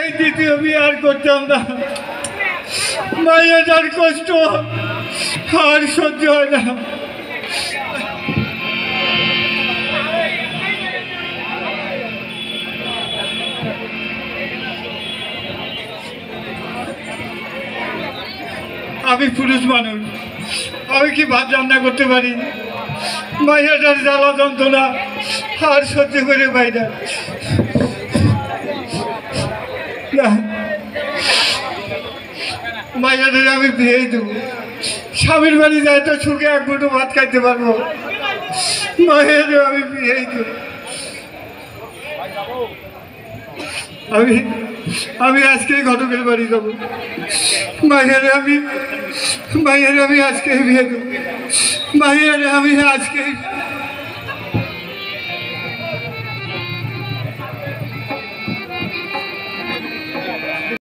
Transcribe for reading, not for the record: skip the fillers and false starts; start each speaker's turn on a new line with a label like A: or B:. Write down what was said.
A: এই দ্বিতীয় বিয়ে আর করতাম না। মাইয়াটার কষ্ট আর সহ্য হয় না। আমি পুরুষ মানুষ, আমি কি ভাত রান্না করতে পারি? মাইয়াটার জ্বালা যন্ত্রণা আর সহ্য করে পাই না। মাইয়াদের আমি বিয়ে দেবো, স্বামীর বাড়ি যায় তো সুখে এক মুঠো ভাত খাইতে পারবো। মাইয়াদের আমি বিয়ে দেবো। আমি আজকেই ঘটকের বাড়ি যাবো। মাইয়ারে আমি আজকে বিয়ে দেবো। মাইয়ারে আমি আজকে